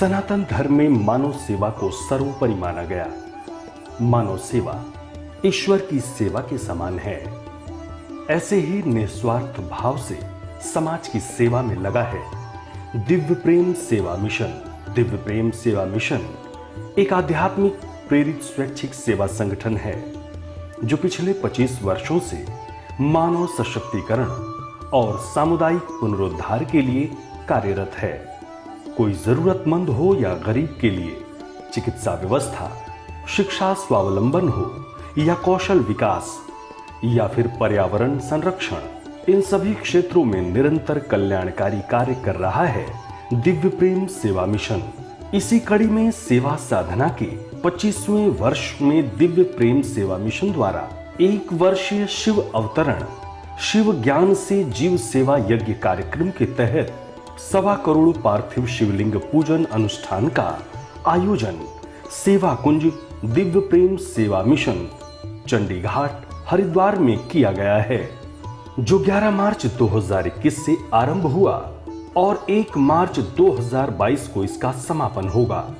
सनातन धर्म में मानव सेवा को सर्वोपरि माना गया। मानव सेवा ईश्वर की सेवा के समान है। ऐसे ही निस्वार्थ भाव से समाज की सेवा में लगा है दिव्य प्रेम सेवा मिशन। दिव्य प्रेम सेवा मिशन एक आध्यात्मिक प्रेरित स्वैच्छिक सेवा संगठन है जो पिछले 25 वर्षों से मानव सशक्तिकरण और सामुदायिक पुनरुद्धार के लिए कार्यरत है। कोई जरूरतमंद हो या गरीब के लिए चिकित्सा व्यवस्था, शिक्षा स्वावलंबन हो या कौशल विकास या फिर पर्यावरण संरक्षण, इन सभी क्षेत्रों में निरंतर कल्याणकारी कार्य कर रहा है दिव्य प्रेम सेवा मिशन। इसी कड़ी में सेवा साधना के 25वें वर्ष में दिव्य प्रेम सेवा मिशन द्वारा 1 वर्षीय शिव अवतरण शिव ज्ञान से जीव सेवा यज्ञ कार्यक्रम के तहत 1.25 करोड़ पार्थिव शिवलिंग पूजन अनुष्ठान का आयोजन सेवा कुंज दिव्य प्रेम सेवा मिशन चंडीघाट हरिद्वार में किया गया है, जो 11 मार्च 2021 से आरंभ हुआ और 1 मार्च 2022 को इसका समापन होगा।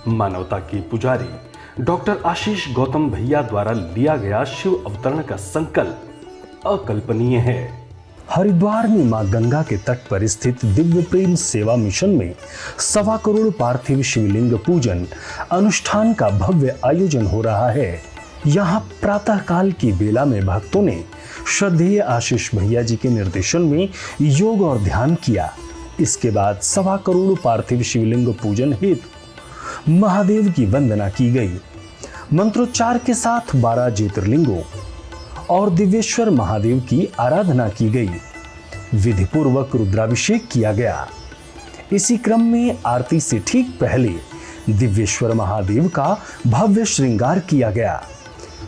मानवता के पुजारी डॉक्टर आशीष गौतम भैया द्वारा लिया गया शिव अवतरण का संकल्प अकल्पनीय है। हरिद्वार में मां गंगा के तट पर स्थित दिव्य प्रेम सेवा मिशन में 1.25 करोड़ पार्थिव शिवलिंग पूजन अनुष्ठान का भव्य आयोजन हो रहा है। यहाँ प्रातः काल की बेला में भक्तों ने श्रद्धेय आशीष भैया जी के निर्देशन में योग और ध्यान किया। इसके बाद 1.25 करोड़ पार्थिव शिवलिंग पूजन हेतु महादेव की वंदना की गई। मंत्रोच्चार के साथ 12 ज्योतिर्लिंगों और दिव्येश्वर महादेव की आराधना की गई। विधि पूर्वक रुद्राभिषेक किया गया। इसी क्रम में आरती से ठीक पहले दिव्येश्वर महादेव का भव्य श्रृंगार किया गया।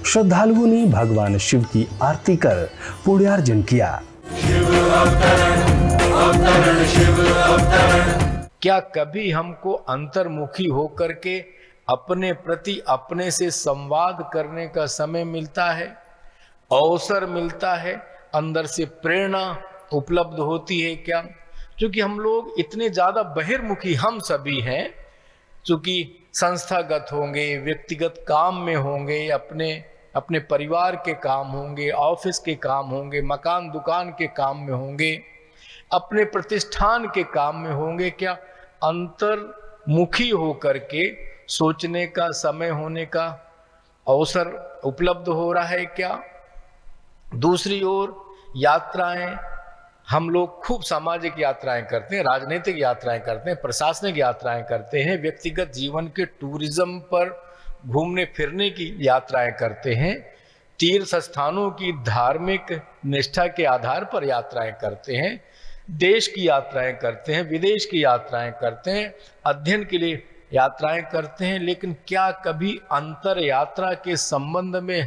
श्रद्धालुओं ने भगवान शिव की आरती कर पुण्यार्जन किया। शिव अवतरण, अवतरण, शिव अवतरण। क्या कभी हमको अंतर्मुखी होकर के अपने प्रति अपने से संवाद करने का समय मिलता है, अवसर मिलता है, अंदर से प्रेरणा उपलब्ध होती है क्या? क्योंकि हम लोग इतने ज्यादा बहिर्मुखी हम सभी हैं, क्योंकि संस्थागत होंगे, व्यक्तिगत काम में होंगे, अपने परिवार के काम होंगे, ऑफिस के काम होंगे, मकान दुकान के काम में होंगे, अपने प्रतिष्ठान के काम में होंगे। क्या अंतर्मुखी होकर के सोचने का समय होने का अवसर उपलब्ध हो रहा है क्या? दूसरी ओर यात्राएं, हम लोग खूब सामाजिक यात्राएं करते हैं, राजनीतिक यात्राएं करते हैं, प्रशासनिक यात्राएं करते हैं, व्यक्तिगत जीवन के टूरिज्म पर घूमने फिरने की यात्राएं करते हैं, तीर्थ स्थानों की धार्मिक निष्ठा के आधार पर यात्राएं करते हैं, देश की यात्राएं करते हैं, विदेश की यात्राएं करते हैं, अध्ययन के लिए यात्राएं करते हैं। लेकिन क्या कभी अंतर यात्रा के संबंध में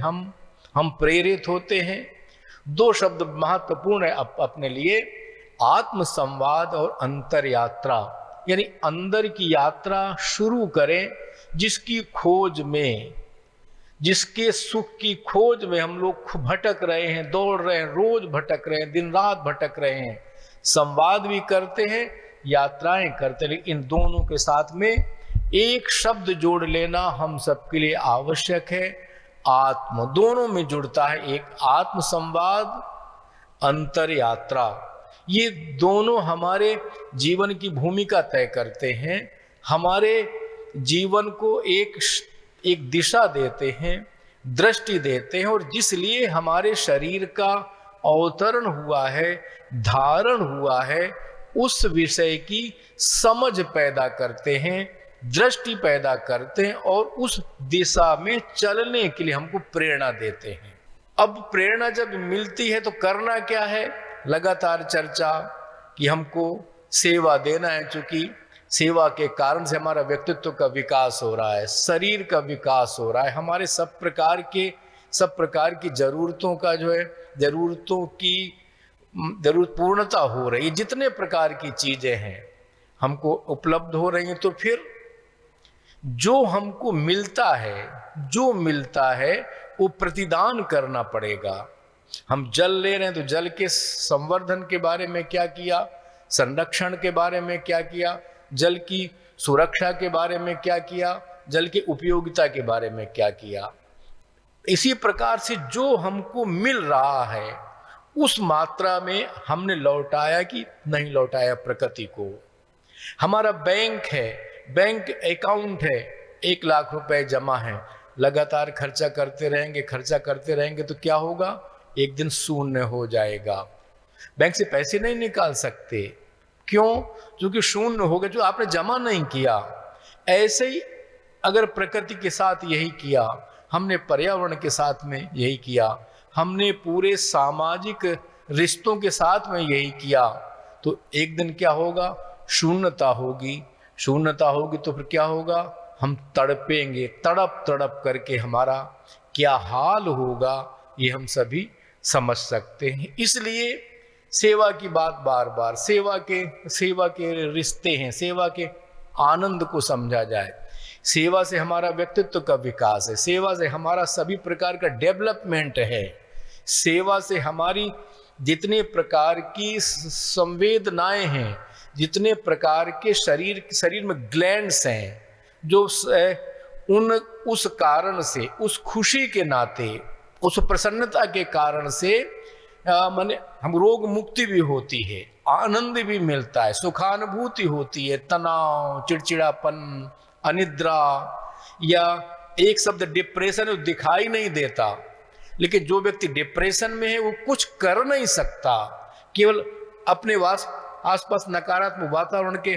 हम प्रेरित होते हैं? 2 शब्द महत्वपूर्ण है अपने लिए, आत्म संवाद और अंतर यात्रा। यानी अंदर की यात्रा शुरू करें, जिसकी खोज में, जिसके सुख की खोज में हम लोग भटक रहे हैं, दौड़ रहे हैं, रोज भटक रहे हैं, दिन रात भटक रहे हैं। संवाद भी करते हैं, यात्राएं करते हैं, लेकिन इन दोनों के साथ में एक शब्द जोड़ लेना हम सबके लिए आवश्यक है, आत्म। दोनों में जुड़ता है, एक आत्म संवाद, अंतर यात्रा। ये दोनों हमारे जीवन की भूमिका तय करते हैं, हमारे जीवन को एक दिशा देते हैं, दृष्टि देते हैं, और जिसलिए हमारे शरीर का अवतरण हुआ है, धारण हुआ है, उस विषय की समझ पैदा करते हैं, दृष्टि पैदा करते हैं, और उस दिशा में चलने के लिए हमको प्रेरणा देते हैं। अब प्रेरणा जब मिलती है तो करना क्या है? लगातार चर्चा कि हमको सेवा देना है, क्योंकि सेवा के कारण से हमारा व्यक्तित्व का विकास हो रहा है, शरीर का विकास हो रहा है, हमारे सब प्रकार की जरूरतों का जो है, जरूरत पूर्णता हो रही है। जितने प्रकार की चीजें हैं हमको उपलब्ध हो रही हैं, तो फिर जो हमको मिलता है वो प्रतिदान करना पड़ेगा। हम जल ले रहे हैं तो जल के संवर्धन के बारे में क्या किया, संरक्षण के बारे में क्या किया, जल की सुरक्षा के बारे में क्या किया, जल की उपयोगिता के बारे में क्या किया। इसी प्रकार से जो हमको मिल रहा है उस मात्रा में हमने लौटाया कि नहीं लौटाया प्रकृति को। हमारा बैंक है, बैंक अकाउंट है, 1 लाख रुपए जमा है, लगातार खर्चा करते रहेंगे तो क्या होगा, एक दिन शून्य हो जाएगा। बैंक से पैसे नहीं निकाल सकते, क्यों? क्योंकि शून्य हो गए, जो आपने जमा नहीं किया। ऐसे ही अगर प्रकृति के साथ यही किया, हमने पर्यावरण के साथ में यही किया, हमने पूरे सामाजिक रिश्तों के साथ में यही किया, तो एक दिन क्या होगा, शून्यता होगी। शून्यता होगी तो फिर क्या होगा, हम तड़पेंगे, तड़प तड़प करके हमारा क्या हाल होगा ये हम सभी समझ सकते हैं। इसलिए सेवा की बात बार बार, सेवा के रिश्ते हैं, सेवा के आनंद को समझा जाए। सेवा से हमारा व्यक्तित्व का विकास है, सेवा से हमारा सभी प्रकार का डेवलपमेंट है, सेवा से हमारी जितने प्रकार की संवेदनाएं हैं, जितने प्रकार के शरीर में ग्लैंड्स हैं, जो उस कारण से, उस खुशी के नाते, उस प्रसन्नता के कारण से माने हम रोग मुक्ति भी होती है, आनंद भी मिलता है, सुखानुभूति होती है, तनाव, चिड़चिड़ापन, अनिद्रा या एक शब्द डिप्रेशन दिखाई नहीं देता। लेकिन जो व्यक्ति डिप्रेशन में है वो कुछ कर नहीं सकता, केवल अपने आसपास नकारात्मक वातावरण के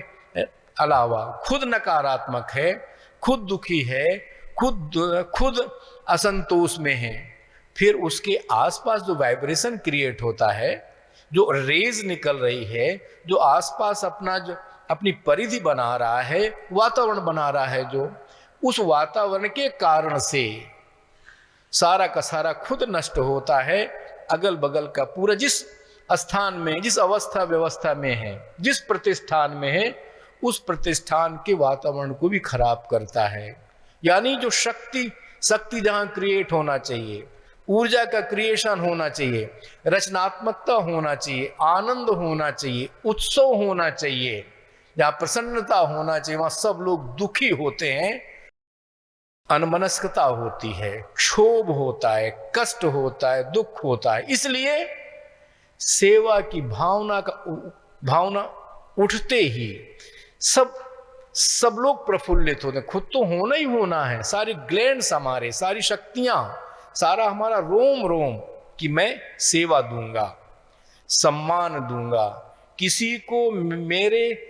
अलावा खुद नकारात्मक है, खुद दुखी है, खुद असंतोष में है, फिर उसके आसपास जो वाइब्रेशन क्रिएट होता है, जो रेज निकल रही है, जो आसपास अपनी परिधि बना रहा है, वातावरण बना रहा है, जो उस वातावरण के कारण से सारा का सारा खुद नष्ट होता है। अगल बगल का पूरा जिस स्थान में, जिस अवस्था व्यवस्था में है, जिस प्रतिष्ठान में है, उस प्रतिष्ठान के वातावरण को भी खराब करता है। यानी जो शक्ति जहां क्रिएट होना चाहिए, ऊर्जा का क्रिएशन होना चाहिए, रचनात्मकता होना चाहिए, आनंद होना चाहिए, उत्सव होना चाहिए, जहां प्रसन्नता होना चाहिए, वहां सब लोग दुखी होते हैं, अनमनस्कता होती है, क्षोभ होता है, कष्ट होता है, दुख होता है। इसलिए सेवा की भावना उठते ही सब लोग प्रफुल्लित होते हैं। खुद तो होना ही होना है, सारी ग्लैंड्स हमारे, सारी शक्तियां, सारा हमारा रोम रोम कि मैं सेवा दूंगा, सम्मान दूंगा, किसी को मेरे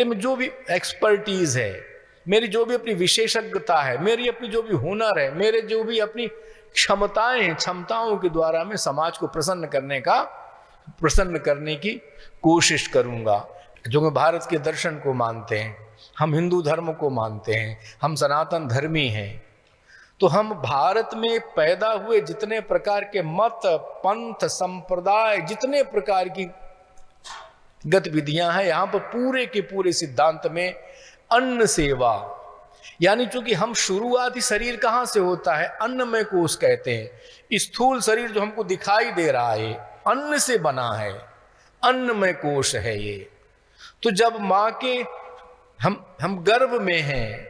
में जो भी एक्सपर्टीज है, मेरी जो भी अपनी विशेषज्ञता है, मेरी अपनी जो भी हुनर है, मेरे जो भी अपनी क्षमताएं हैं, क्षमताओं के द्वारा मैं समाज को प्रसन्न करने की कोशिश करूंगा। जो मैं भारत के दर्शन को मानते हैं, हम हिंदू धर्म को मानते हैं, हम सनातन धर्मी हैं, तो हम भारत में पैदा हुए जितने प्रकार के मत, पंथ, संप्रदाय, जितने प्रकार की गतिविधियां हैं, यहां पर पूरे के पूरे सिद्धांत में अन्न सेवा, यानी चूंकि हम शुरुआती शरीर कहां से होता है, अन्नमय कोश कहते हैं। स्थूल शरीर जो हमको दिखाई दे रहा है अन्न से बना है, अन्नमय कोश है ये। तो जब मां के हम गर्भ में हैं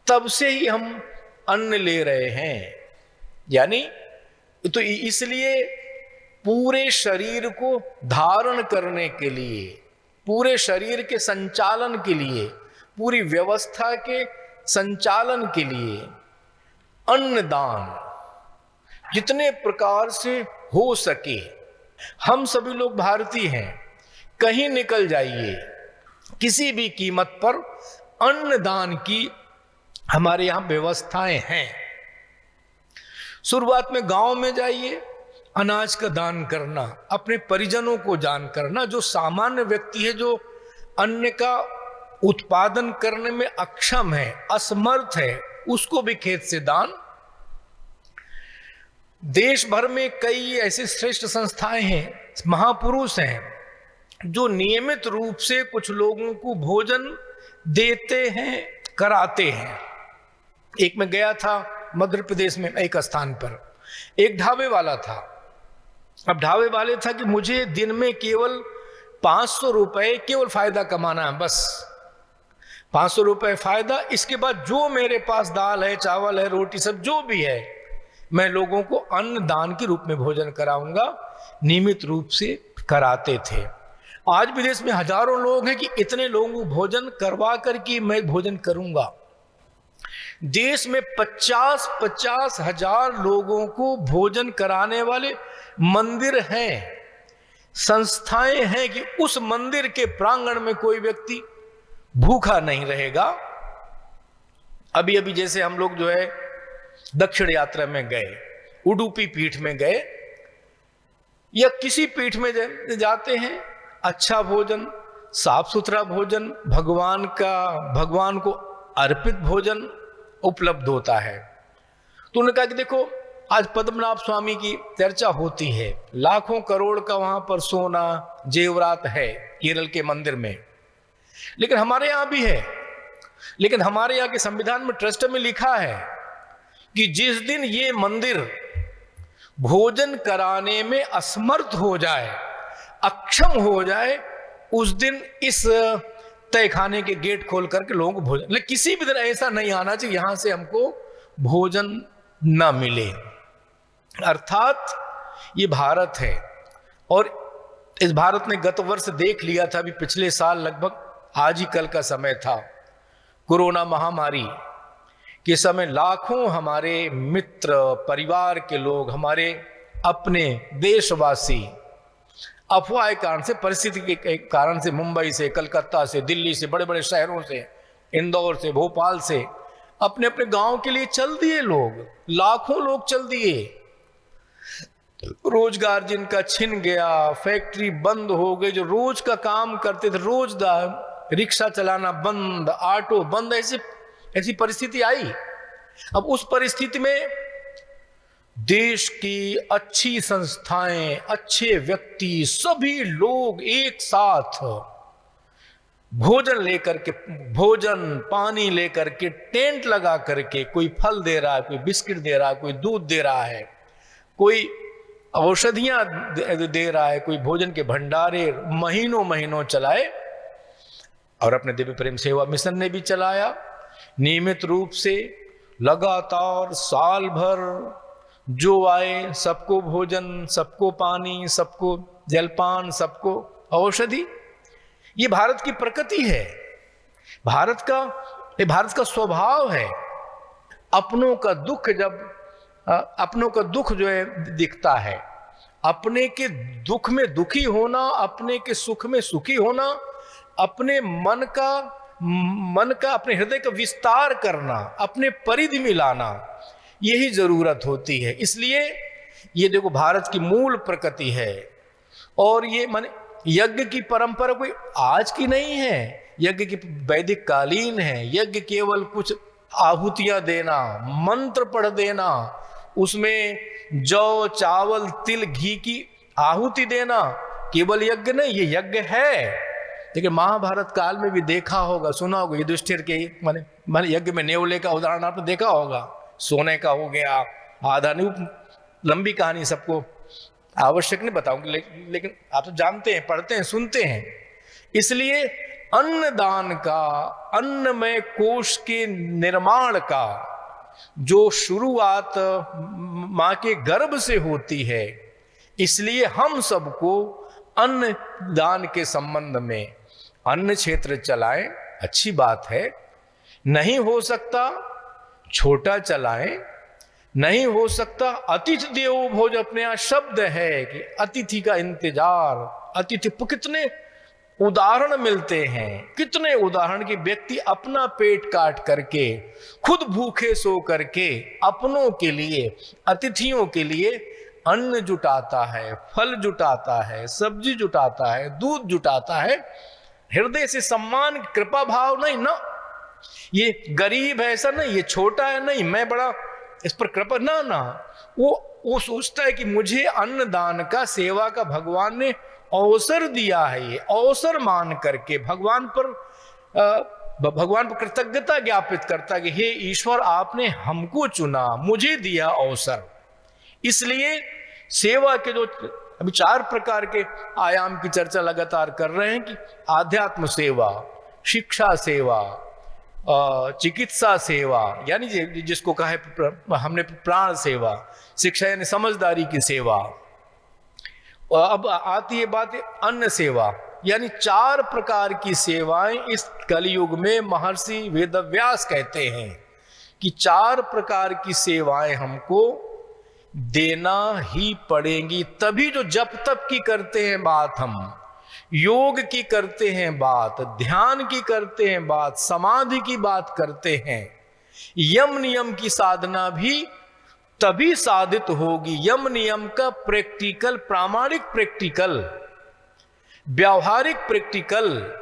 तब से ही हम अन्न ले रहे हैं, यानी तो इसलिए पूरे शरीर को धारण करने के लिए, पूरे शरीर के संचालन के लिए, पूरी व्यवस्था के संचालन के लिए अन्नदान जितने प्रकार से हो सके। हम सभी लोग भारतीय हैं, कहीं निकल जाइए, किसी भी कीमत पर अन्नदान की हमारे यहां व्यवस्थाएं हैं। शुरुआत में गांव में जाइए, अनाज का दान करना, अपने परिजनों को दान करना। जो सामान्य व्यक्ति है, जो अन्न का उत्पादन करने में अक्षम है, असमर्थ है, उसको भी खेत से दान। देश भर में कई ऐसे श्रेष्ठ संस्थाएं हैं, महापुरुष हैं, जो नियमित रूप से कुछ लोगों को भोजन देते हैं, कराते हैं। एक मैं गया था मध्य प्रदेश में, एक स्थान पर एक ढाबे वाला था। अब ढाबे वाले था कि मुझे दिन में केवल 500 रुपए केवल फायदा कमाना है, बस 500 रुपए फायदा। इसके बाद जो मेरे पास दाल है, चावल है, रोटी सब जो भी है, मैं लोगों को अन्न दान के रूप में भोजन कराऊंगा। नियमित रूप से कराते थे। आज भी देश में हजारों लोग हैं कि इतने लोगों को भोजन करवा करके मैं भोजन करूंगा। देश में 50-50 हजार लोगों को भोजन कराने वाले मंदिर हैं, संस्थाएं हैं कि उस मंदिर के प्रांगण में कोई व्यक्ति भूखा नहीं रहेगा। अभी अभी जैसे हम लोग जो है दक्षिण यात्रा में गए, उडुपी पीठ में गए या किसी पीठ में जाते हैं, अच्छा भोजन, साफ सुथरा भोजन, भगवान को अर्पित भोजन उपलब्ध होता है। तो उन्होंने कहा कि देखो, आज पद्मनाभ स्वामी की चर्चा होती है, लाखों करोड़ का वहां पर सोना जेवरात है केरल के मंदिर में, लेकिन हमारे यहां भी है। लेकिन हमारे यहां के संविधान में ट्रस्ट में लिखा है कि जिस दिन ये मंदिर भोजन कराने में असमर्थ हो जाए, अक्षम हो जाए, उस दिन इस तहखाने के गेट खोल करके लोगों को भोजन, लेकिन किसी भी दिन ऐसा नहीं आना चाहिए यहां से हमको भोजन ना मिले। अर्थात ये भारत है, और इस भारत ने गत वर्ष देख लिया था, अभी पिछले साल लगभग आज ही कल का समय था, कोरोना महामारी के समय लाखों हमारे मित्र, परिवार के लोग, हमारे अपने देशवासी अफवाह के कारण से, परिस्थिति के कारण से, मुंबई से, कलकत्ता से, दिल्ली से, बड़े बड़े शहरों से, इंदौर से, भोपाल से अपने अपने गांव के लिए चल दिए लोग, लाखों लोग चल दिए। रोजगार जिनका छिन गया, फैक्ट्री बंद हो गई, जो रोज का काम करते थे, रोजगार, रिक्शा चलाना बंद, ऑटो बंद, ऐसी परिस्थिति आई। अब उस परिस्थिति में देश की अच्छी संस्थाएं, अच्छे व्यक्ति, सभी लोग एक साथ भोजन लेकर के, भोजन पानी लेकर के, टेंट लगा करके, कोई फल दे रहा है, कोई बिस्किट दे रहा है, कोई दूध दे रहा है, कोई औषधियां दे रहा है, कोई भोजन के भंडारे महीनों महीनों चलाए। और अपने दिव्य प्रेम सेवा मिशन ने भी चलाया नियमित रूप से, लगातार साल भर जो आए सबको भोजन, सबको पानी, सबको जलपान, सबको औषधि। ये भारत की प्रकृति है, भारत का स्वभाव है। अपनों का दुख जो है दिखता है, अपने के दुख में दुखी होना, अपने के सुख में सुखी होना, अपने मन का अपने हृदय का विस्तार करना, अपने परिधि में लाना, यही जरूरत होती है। इसलिए ये देखो भारत की मूल प्रकृति है। और ये माने यज्ञ की परंपरा कोई आज की नहीं है, यज्ञ की वैदिक कालीन है। यज्ञ केवल कुछ आहुतियां देना, मंत्र पढ़ देना, उसमें जौ, चावल, तिल, घी की आहुति देना केवल यज्ञ नहीं, ये यज्ञ है। लेकिन महाभारत काल में भी देखा होगा, सुना होगा, युधिष्ठिर के माने यज्ञ में नेवले का उदाहरण आपने देखा होगा, सोने का हो गया आधा, नहीं लंबी कहानी सबको आवश्यक नहीं बताऊंगी, लेकिन आप तो जानते हैं, पढ़ते हैं, सुनते हैं। इसलिए अन्नदान का, अन्नमय कोश के निर्माण का जो शुरुआत मां के गर्भ से होती है, इसलिए हम सबको अन्न दान के संबंध में अन्न क्षेत्र चलाएं, अच्छी बात है। नहीं हो सकता छोटा चलाएं, नहीं हो सकता अतिथि देवो भोज, अपने यहां शब्द है कि अतिथि का इंतजार, अतिथि। कितने उदाहरण मिलते हैं, कितने उदाहरण कि व्यक्ति अपना पेट काट करके, खुद भूखे सो करके, अपनों के लिए, अतिथियों के लिए अन्न जुटाता है, फल जुटाता है, सब्जी जुटाता है, दूध जुटाता है, हृदय से सम्मान, कृपा भाव नहीं ना, ये गरीब है ऐसा नहीं, ये छोटा है नहीं, मैं बड़ा इस पर कृपा ना, वो सोचता है कि मुझे अन्नदान का, सेवा का भगवान ने अवसर दिया है, ये अवसर मान करके भगवान पर कृतज्ञता ज्ञापित करता कि हे ईश्वर, आपने हमको चुना, मुझे दिया अवसर। इसलिए सेवा के जो अभी 4 प्रकार के आयाम की चर्चा लगातार कर रहे हैं कि आध्यात्म सेवा, शिक्षा सेवा, चिकित्सा सेवा यानी जिसको कहा है हमने प्राण सेवा, शिक्षा यानी समझदारी की सेवा। अब आती है बात अन्न सेवा, यानी 4 प्रकार की सेवाएं इस कलयुग में महर्षि वेदव्यास कहते हैं कि 4 प्रकार की सेवाएं हमको देना ही पड़ेंगी। तभी जो जप तप की करते हैं बात, हम योग की करते हैं बात, ध्यान की करते हैं बात, समाधि की बात करते हैं, यम नियम की साधना भी तभी साधित होगी। यम नियम का प्रैक्टिकल, प्रामाणिक प्रैक्टिकल, व्यावहारिक प्रैक्टिकल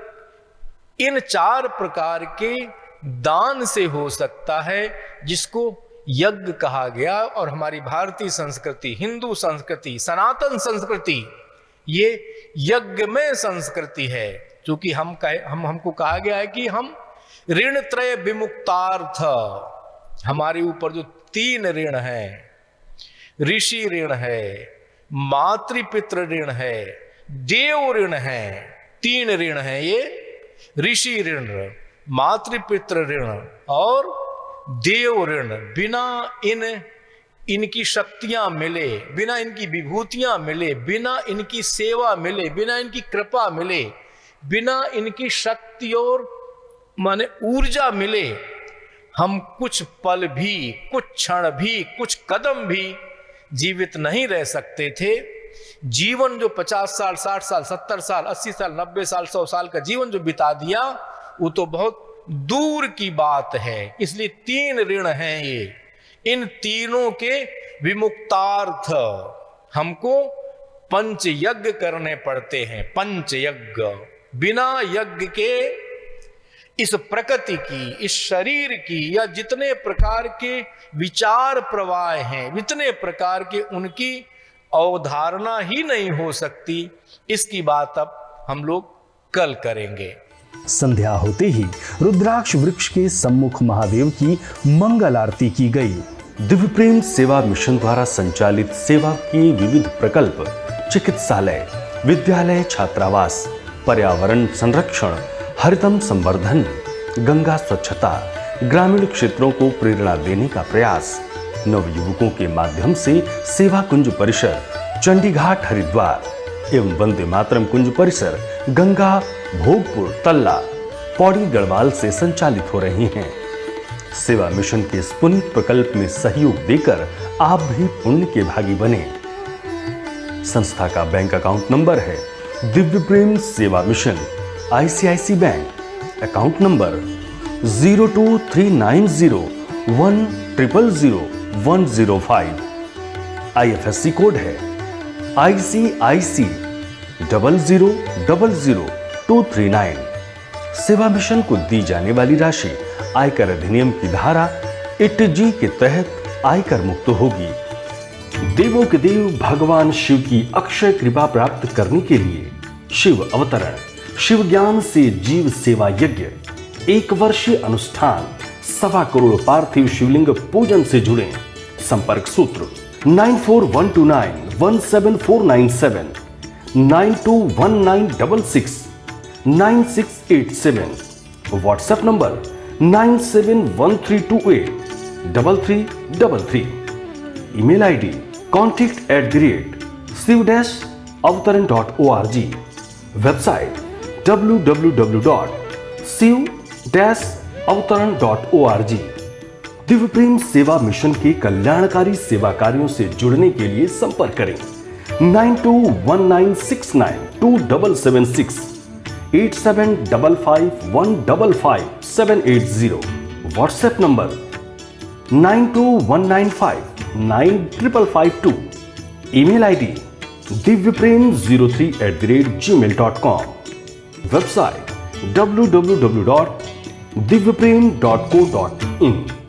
इन 4 प्रकार के दान से हो सकता है, जिसको यज्ञ कहा गया। और हमारी भारतीय संस्कृति, हिंदू संस्कृति, सनातन संस्कृति ये यज्ञमय संस्कृति है। क्योंकि हमको कहा गया है कि हम ऋण त्रय विमुक्तार्थ, हमारे ऊपर जो 3 ऋण हैं, ऋषि ऋण है, मातृपितृ ऋण है, देव ऋण है। 3 ऋण है ये, ऋषि ऋण, मातृपितृ ऋण और देव ऋण। बिना इनकी शक्तियां मिले, बिना इनकी विभूतियां मिले, बिना इनकी सेवा मिले, बिना इनकी कृपा मिले, बिना इनकी शक्ति और माने ऊर्जा मिले, हम कुछ पल भी, कुछ क्षण भी, कुछ कदम भी जीवित नहीं रह सकते थे। जीवन जो 50 साल, 60 साल, 70 साल, 80 साल, 90 साल, 100 साल का जीवन जो बिता दिया, वो तो बहुत दूर की बात है। इसलिए 3 ऋण हैं ये। इन तीनों के विमुक्तार्थ हमको पंच यज्ञ करने पड़ते हैं। पंच यज्ञ, बिना यज्ञ के इस प्रकृति की, इस शरीर की, या जितने प्रकार के विचार प्रवाह हैं, जितने प्रकार के उनकी अवधारणा ही नहीं हो सकती। इसकी बात अब हम लोग कल करेंगे। संध्या होते ही रुद्राक्ष वृक्ष के सम्मुख महादेव की मंगल आरती की गई। दिव्य प्रेम सेवा मिशन द्वारा संचालित सेवा के विविध प्रकल्प, चिकित्सालय, विद्यालय, छात्रावास, पर्यावरण संरक्षण, हरितम संवर्धन, गंगा स्वच्छता, ग्रामीण क्षेत्रों को प्रेरणा देने का प्रयास, नवयुवकों के माध्यम से सेवा कुंज परिसर चंडीघाट हरिद्वार एवं वंदे मातरम कुंज परिसर गंगा भोगपुर तल्ला पौड़ी गढ़वाल से संचालित हो रही हैं। सेवा मिशन के इस पुनीत प्रकल्प में सहयोग देकर आप भी पुण्य के भागी बने। संस्था का बैंक अकाउंट नंबर है दिव्य प्रेम सेवा mission, ICICI bank, account number 023901000105, IFSC code है ICIC 000239। सेवा मिशन को दी जाने वाली राशि आयकर अधिनियम की धारा 8G के तहत आयकर मुक्त होगी। देवों के देव भगवान शिव की अक्षय कृपा प्राप्त करने के लिए शिव अवतरण, शिव ज्ञान से जीव सेवा यज्ञ, 1 वर्षीय अनुष्ठान, 1.25 करोड़ पार्थिव शिवलिंग पूजन से जुड़े। संपर्क सूत्र 9419174997, 9219669687, WhatsApp number 9713283333, email ID contact@shiv-avtaran.org, website www.shiv-avtaran.org। Divya प्रेम सेवा मिशन के कल्याणकारी सेवा कार्यों से जुड़ने के लिए संपर्क करें 9219692776, 8755155780, WhatsApp number 9219595552, email ID divyprem03@gmail.com, website www.divyprem.co.in।